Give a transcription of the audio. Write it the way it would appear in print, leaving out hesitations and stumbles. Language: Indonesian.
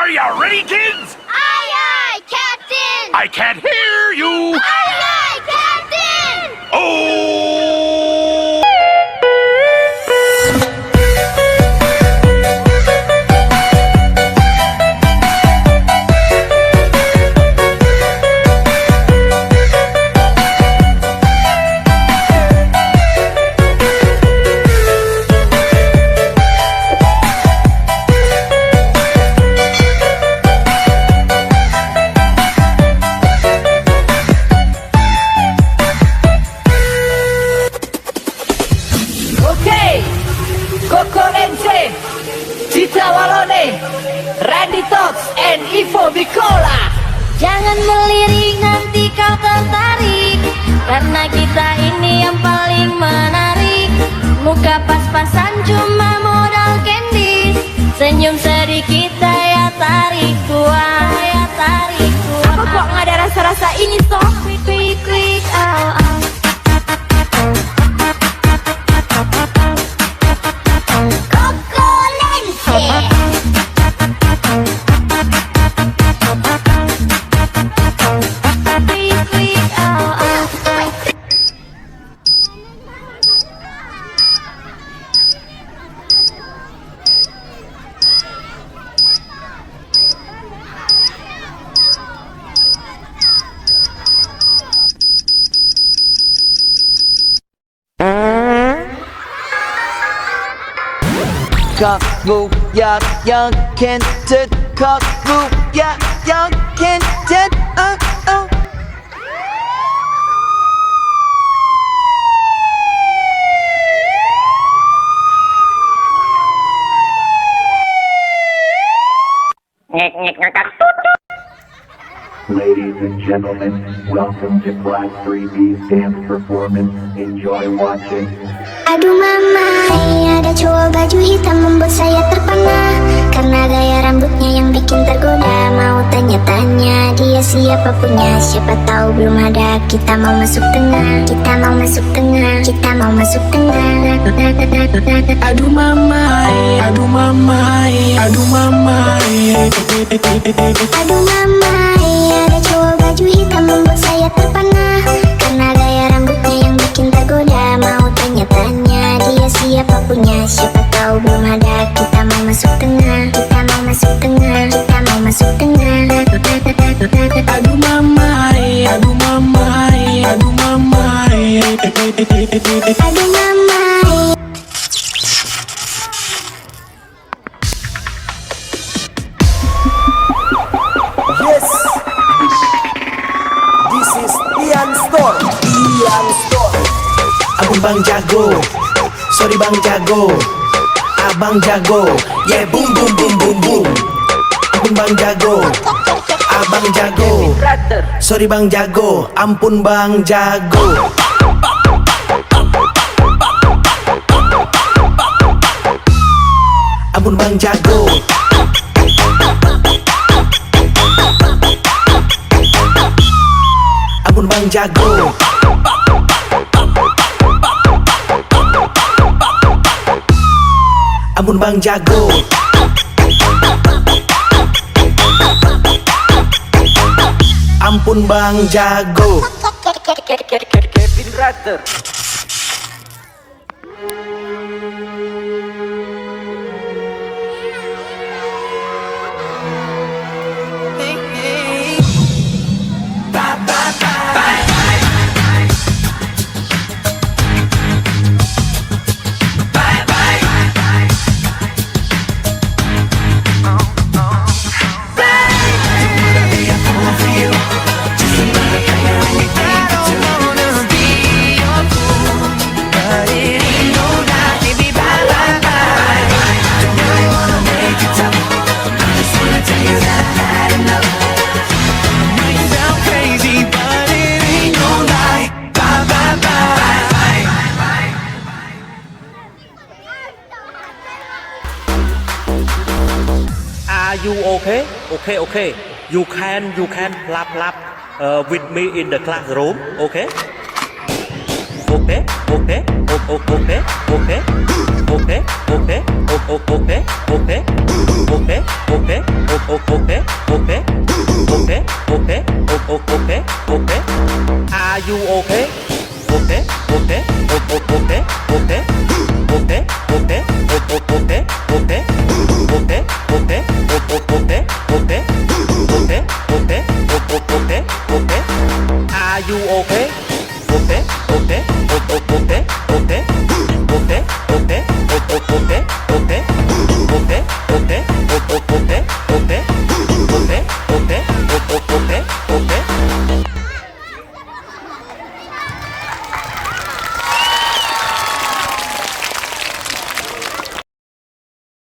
Are you ready, kids? Aye, aye, Captain! I can't hear you. Aye, aye, Captain! Oh! Randy Talks and Ivo Bikola. Jangan melirik nanti kau tertarik, karena kita ini yang paling menarik. Muka pas-pasan cuma modal candy, senyum sedikit daya tarik kuat, daya tarik kuat. Apa kok nggak ada rasa-rasa ini toh? Quick, quick, quick, oh, oh. Koko Lense. 각무야 양캔듯 각무야 양캔듯 Ladies and gentlemen, welcome to Class 3B's dance performance. Enjoy watching. Aduh mamai, ada cowok baju hitam membuat saya terpana, karena gaya rambutnya yang bikin tergoda. Mau tanya-tanya dia siapa punya, siapa tahu belum ada. Kita mau masuk tengah, kita mau masuk tengah, kita mau masuk tengah. Aduh mamai, aduh mamai, aduh mamai. Aduh mamai, ada cowok baju hitam membuat saya terpana, karena gaya rambutnya yang bikin tergoda. Mau tanya-tanya dia siapa punya, siapa tahu belum ada. Kita mau masuk tengah, kita mau masuk tengah, kita mau masuk tengah. Aduh mamai, aduh mamai, aduh mamai. Aduh mamai. Yes, this is Ian Store. Ian Store. Abang Bang Jago, sorry Bang Jago, Abang Jago, yeah boom boom boom boom boom. Abang Bang Jago, Abang Jago, sorry Bang Jago, ampun Bang Jago. Ampun Bang Jago. Ampun Bang Jago. Ampun Bang Jago. Ampun Bang Jago. Kevin Rater. Are you okay? Okay. You can lap with me in the classroom. Okay. okay, okay, okay, okay, okay, okay, okay, okay, okay, okay, okay. Are you okay? Okay, okay, okay, okay, okay, okay, okay, okay, okay, okay, okay, okay, okay, okay, okay. Are you okay? Okay, okay, okay, okay.